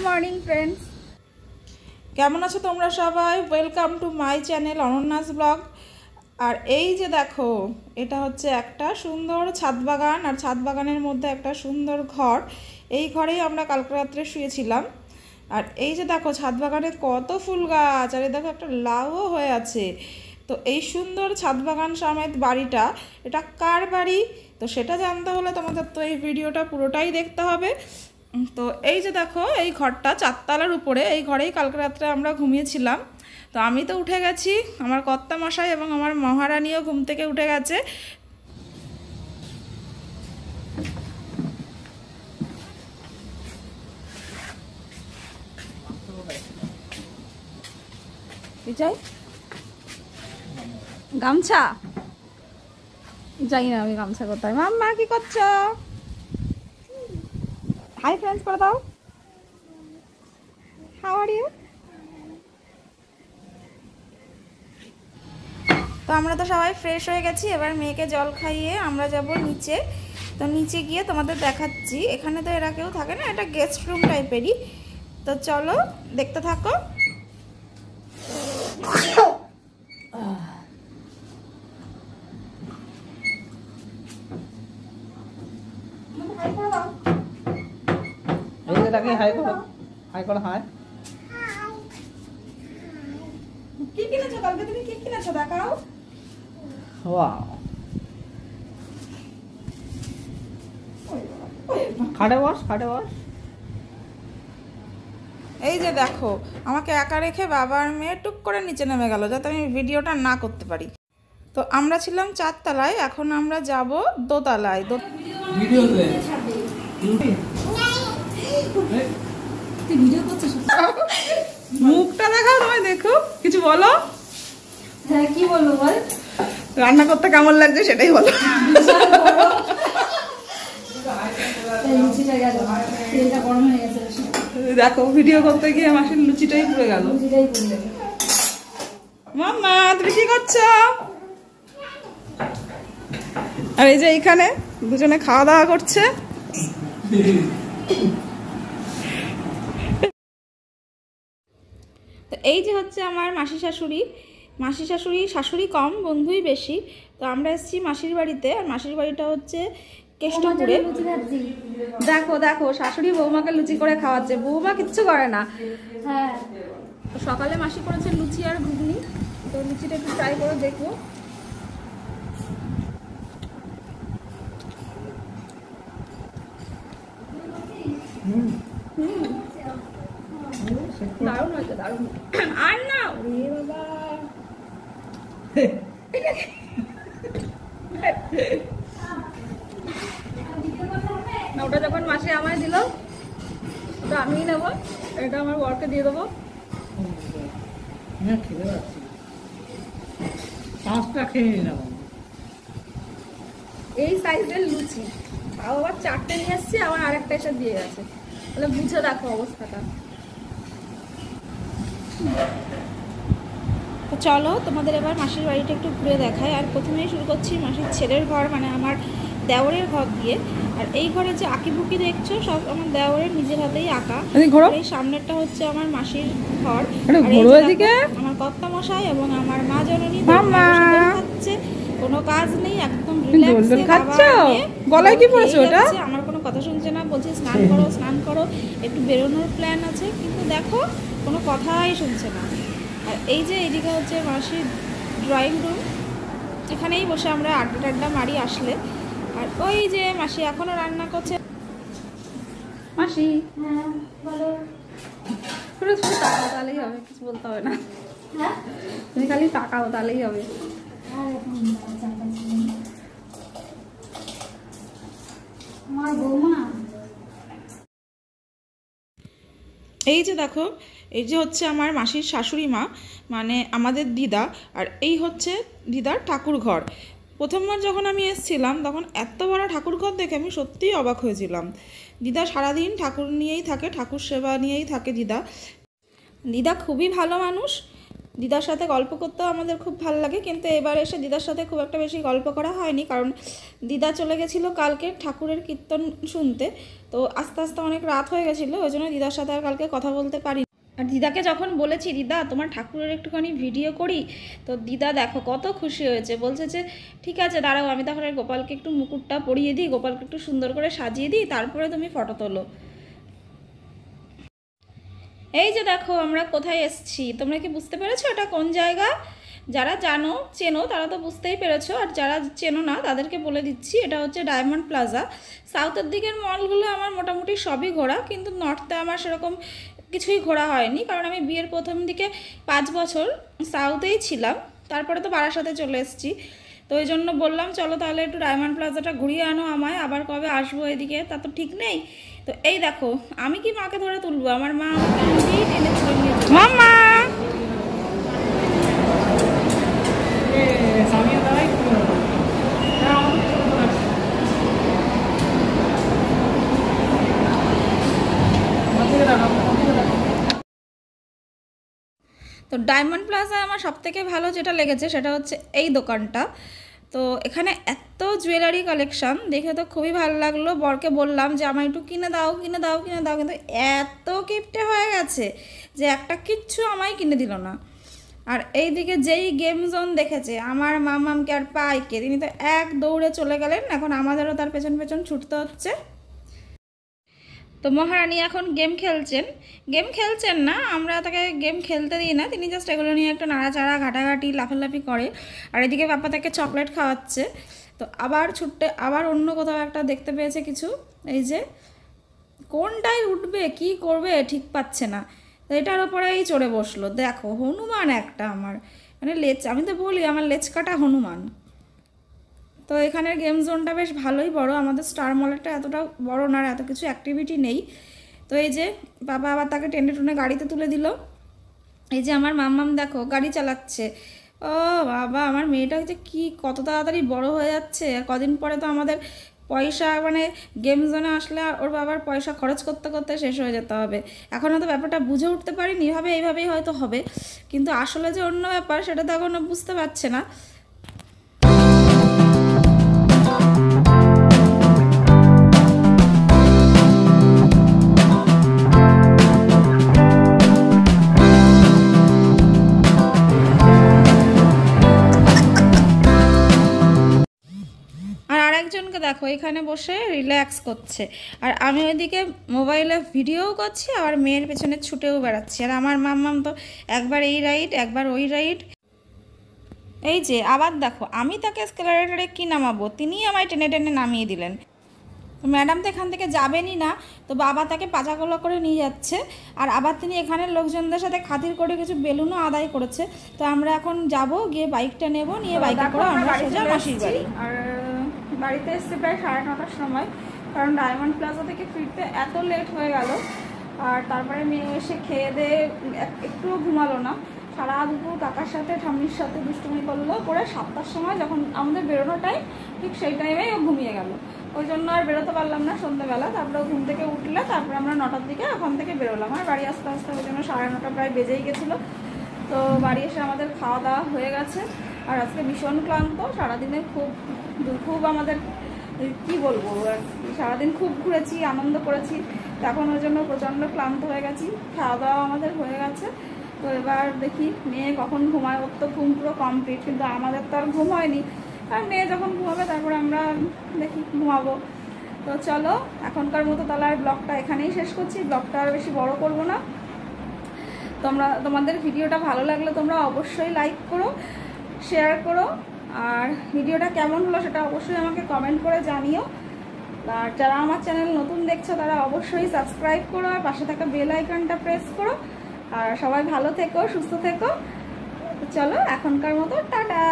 Morning friends, কেমন আছো তোমরা সবাই? Welcome to my channel Ananya's vlog. আর এই যে দেখো, এটা হচ্ছে একটা সুন্দর ছাদ বাগান, আর ছাদ বাগানের মধ্যে একটা সুন্দর ঘর। এই ঘরেই আমরা কালকে রাত্রে শুয়েছিলাম। আর এই যে দেখো, ছাদ বাগানে কত ফুল গাছ, আর এই দেখো একটা লাউও হয়ে আছে। তো এই সুন্দর ছাদ বাগান সমেত বাড়িটা, এটা কার বাড়ি? তো সেটা জানতে হলে তোমাদের তো এই ভিডিওটা পুরোটাই দেখতে হবে। তো এই যে দেখো, এই ঘরটা 4 তলার উপরে, এই ঘরেই কালকে রাত্রে আমরা ঘুমিয়েছিলাম। তো আমি তো উঠে গেছি, আমার কর্তা মশাই এবং আমার মহারানীও ঘুম থেকে উঠে গেছে। গামছা যাই না আমি, গামছা কোথায়? মাম্মা কি করছো? হাই ফ্রেন্ডস করে দাও। How are you? তো আমরা তো সবাই ফ্রেশ হয়ে গেছি, এবার মেয়েকে জল খাইয়ে আমরা যাব নিচে। তো নিচে গিয়ে তোমাদের দেখাচ্ছি। এখানে তো এরা কেউ থাকে না, এটা গেস্ট রুম টাইপেরই। তো চলো দেখতে থাকো। কি কিনেছো কালকে? তুমি কি কিনেছো দেখাও। ওয়াও, খাটে বস, খাটে বস। এই যে দেখো, আমাকে একা রেখে বাবা আর মেয়ে টুক করে নিচে নেমে গেল যাতে আমি ভিডিওটা না করতে পারি। তো আমরা ছিলাম 4 তলায়, এখন আমরা যাব দোতলায়। মুখটা দেখাও, তোমায় দেখো, কিছু বলো। হ্যাঁ, কি বলবো বল? রান্না করতে কেমন লাগছে সেটাই বলো। দেখো, ভিডিও করতে গিয়ে মাসির লুচিটাই পুড়ে গেল। মাম্মা তুমি কি করছো? আর এই যে এইখানে দুজনে খাওয়া দাওয়া করছে। তো এই যে হচ্ছে আমার মাসি শাশুড়ি। মাসি শাশুড়ি, শাশুড়ি কম, বন্ধুই বেশি। তো আমরা এসেছি মাসির বাড়িতে, আর মাসির বাড়িটা হচ্ছে কেষ্টপুরে। দেখো দেখো, শাশুড়ি বৌমাকে লুচি করে খাওয়াচ্ছে, বৌমা কিচ্ছু করে না। হ্যাঁ, সকালে মাসি করেছে লুচি আর ঘুগনি, তো লুচিটা একটু ট্রাই করে দেখবো। দারুণ হয়েছে, দারুণ। আর না ওরে বাবা, ওটা যখন মাসি আমায় দিল ওটা আমিই নেবো, এটা আমার বরকে দিয়ে দেবো। এই সাইজের লুচি, তাও আবার 4টে নিয়ে এসছি, আবার আরেকটা এসে দিয়ে গেছে। তাহলে বুঝে দেখো অবস্থাটা। তো চলো তোমাদের এবার মাসির বাড়িটা একটু ঘুরে দেখায়। আর প্রথমেই শুরু করছি মাসির ছেলের ঘর, মানে আমার দেওরের ঘর দিয়ে। আর এই ঘরে যে আঁকিবুকি দেখছো সব আমার দেওরের নিজের হাতেই আঁকা। এই সামনেরটা হচ্ছে আমার মাসির ঘর, আমার কর্তা মশাই এবং আমার মা জননী খাচ্ছে। কোনো কাজ নেই, একদম আমার কোনো কথা শুনছে না। বলছে স্নান করো, স্নান করো, একটু বেরোনোর প্ল্যান আছে, কিন্তু দেখো কোনো কথাই শুনছে না। আর এই যে এইদিকে হচ্ছে মাসির ড্রয়িং রুম, এখানেই বসে আমরা আড্ডা টাড্ডা মারি আসলে। আর ওই যে মাসি এখনো রান্না করছে। মাসি হ্যাঁ বলো। শুধু শুধু তাকাও, তাহলেই হবে, কিছু বলতে হবে না। হ্যাঁ, তুমি খালি তাকাও, তাহলেই হবে। আমার বৌমা। এই যে দেখো, এই যে হচ্ছে আমার মাসির শাশুড়ি মা, মানে আমাদের দিদা। আর এই হচ্ছে দিদার ঠাকুর ঘর। প্রথমবার যখন আমি এসেছিলাম তখন এত বড় ঠাকুর ঘর দেখে আমি সত্যিই অবাক হয়েছিলাম। দিদা সারাদিন ঠাকুর নিয়েই থাকে, ঠাকুর সেবা নিয়েই থাকে দিদা। দিদা খুবই ভালো মানুষ। দিদার সাথে গল্প করতেও আমাদের খুব ভালো লাগে, কিন্তু এবার এসে দিদার সাথে খুব একটা বেশি গল্প করা হয়নি, কারণ দিদা চলে গেছিলো কালকে ঠাকুরের কীর্তন শুনতে। তো আস্তে আস্তে অনেক রাত হয়ে গেছিলো, ওই জন্য দিদার সাথে আর কালকে কথা বলতে পারি। আর দিদাকে যখন বলেছি দিদা তোমার ঠাকুরের একটুখানি ভিডিও করি, তো দিদা দেখো কত খুশি হয়েছে, বলছে যে ঠিক আছে দাঁড়াও, আমি তাহলে গোপালকে একটু মুকুটটা পরিয়ে দিই, গোপালকে একটু সুন্দর করে সাজিয়ে দিই, তারপরে তুমি ফটো তোলো। এই যে দেখো আমরা কোথায় এসেছি, তোমরা কি বুঝতে পেরেছো এটা কোন জায়গা? যারা চেনো তারা তো বুঝতেই পেরেছো, আর যারা চেনো না তাদেরকে বলে দিচ্ছি, এটা হচ্ছে ডায়মন্ড প্লাজা। সাউথের দিকের মলগুলো আমার মোটামুটি সবই ঘোরা, কিন্তু নর্থে আমার সেরকম কিছুই ঘোরা হয়নি, কারণ আমি বিয়ের প্রথম দিকে 5 বছর সাউথেই ছিলাম, তারপরে তো বারাসাতে চলে এসেছি। তো ওই জন্য বললাম চলো তাহলে একটু ডায়মন্ড প্লাজাটা ঘুরিয়ে আনো আমায়, আবার কবে আসবো এদিকে তা তো ঠিক নেই। তো এই দেখো আমি কি মাকে ধরে তুলবো, আমার মা আমাকে টেনে তুলে নিয়ে যাবে। মামা তো ডায়মন্ড প্লাজায় আমার সবথেকে ভালো যেটা লেগেছে সেটা হচ্ছে এই দোকানটা। তো এখানে এত জুয়েলারি কালেকশন দেখে তো খুবই ভালো লাগলো, বরকে বললাম যে আমার একটু কিনে দাও কিনে দাও কিনে দাও, কিন্তু এত কিপটে হয়ে গেছে যে একটা কিচ্ছু আমায় কিনে দিল না। আর এইদিকে যেই গেম জোন দেখেছে আমার মামামকে আর পাইকে, তিনি তো এক দৌড়ে চলে গেলেন, এখন আমাদেরও তার পেছন পেছন ছুটতে হচ্ছে। তো মহারানী এখন গেম খেলছেন না, আমরা তাকে গেম খেলতে দিই না, তিনি জাস্ট এগুলো নিয়ে একটা নাড়াচাড়া ঘাটাঘাটি লাফালাফি করে। আর এদিকে পাপা তাকে চকলেট খাওয়াচ্ছে। তো আবার ছুটতে আবার অন্য কোথাও একটা দেখতে পেয়েছে কিছু, এই যে কোনটায় উঠবে কি করবে ঠিক পাচ্ছে না, তো এটার ওপরেই চড়ে বসলো। দেখো হনুমান একটা, আমার মানে লেজ, আমি তো বলি আমার লেজ কাটা হনুমান। তো এখানের গেম জোনটা বেশ ভালোই বড়, আমাদের স্টার মলেরটা এতটা বড় না, এত কিছু অ্যাক্টিভিটি নেই। তো এই যে বাবা আবার তাকে টেনে টুনে গাড়িতে তুলে দিল। এই যে আমার মাম্মাম দেখো গাড়ি চালাচ্ছে। ও বাবা, আমার মেয়েটা যে কি কত তাড়াতাড়ি বড় হয়ে যাচ্ছে, আর কদিন পরে তো আমাদের পয়সা মানে গেম জোনে আসলে ওর বাবার পয়সা খরচ করতে করতে শেষ হয়ে যেতে হবে। এখনও তো ব্যাপারটা বুঝে উঠতে পারিনি, এইভাবেই হয়তো হবে, কিন্তু আসলে যে অন্য ব্যাপার সেটা তো এখনও বুঝতে পারছে না। একজনকে দেখো এখানে বসে রিল্যাক্স করছে, আর আমি ওইদিকে মোবাইলে ভিডিও করছি, আবার মেয়ের পেছনে ছুটেও বেড়াচ্ছি। আর আমার মাম্মাম তো একবার এই রাইড একবার ওই রাইড। এই যে আবার দেখো আমি তাকে স্কেলারেটরে কি নামাবো, তিনিই আমায় টেনে টেনে নামিয়ে দিলেন। ম্যাডাম তো এখান থেকে যাবেনই না, তো বাবা তাকে পাচাগোলা করে নিয়ে যাচ্ছে। আর আবার তিনি এখানের লোকজনদের সাথে খাতির করে কিছু বেলুনও আদায় করেছে। তো আমরা এখন যাব, গিয়ে বাইকটা নেব, নিয়ে বাইকে করে আমরা সোজা মাসির বাড়ি। আর বাড়িতে এসছে প্রায় 9:30টার সময়, কারণ ডায়মন্ড প্লাজা থেকে ফিরতে এত লেট হয়ে গেল। আর তারপরে মেয়ে এসে খেয়ে দিয়ে একটুও ঘুমালো না, সারা দুপুর কাকার সাথে ঠাম্মির সাথে দুষ্টুমি করলো, করে 7টার সময় যখন আমাদের বেরোনোর টাইম, ঠিক সেই টাইমেই ও ঘুমিয়ে গেল। ওই জন্য আর বেরোতে পারলাম না সন্ধ্যেবেলা। তারপরে ঘুম থেকে উঠলে তারপরে আমরা 9টার দিকে ওখান থেকে বেরোলাম। আর বাড়ি আস্তে আস্তে ওই জন্য 9:30 প্রায় বেজেই গেছিলো। তো বাড়ি এসে আমাদের খাওয়া দাওয়া হয়ে গেছে। আর আজকে ভীষণ ক্লান্ত, সারাদিনে খুব আমাদের কি বলবো, সারাদিন খুব ঘুরেছি, আনন্দ করেছি, তখন ওই জন্য প্রচণ্ড ক্লান্ত হয়ে গেছি। খাওয়া দাওয়া আমাদের হয়ে গেছে। তো এবার দেখি মেয়ে কখন ঘুমায়, ওর তো ঘুম পুরো কমপ্লিট, কিন্তু আমাদের তো আর ঘুম হয়নি। আর মেয়ে যখন ঘুমাবে তারপরে আমরা দেখি ঘুমাবো। তো চলো এখনকার মতো তাহলে আর ব্লগটা এখানেই শেষ করছি, ব্লগটা আর বেশি বড় করবো না। তোমাদের ভিডিওটা ভালো লাগলে তোমরা অবশ্যই লাইক করো, শেয়ার করো, আর ভিডিওটা কেমন হলো সেটা অবশ্যই আমাকে কমেন্ট করে জানিও। আর যারা আমার চ্যানেল নতুন দেখছো তারা অবশ্যই সাবস্ক্রাইব করো, আর পাশে থাকা বেল আইকনটা প্রেস করো। আর সবাই ভালো থেকো, সুস্থ থেকো। চলো এখনকার মতো টাটা।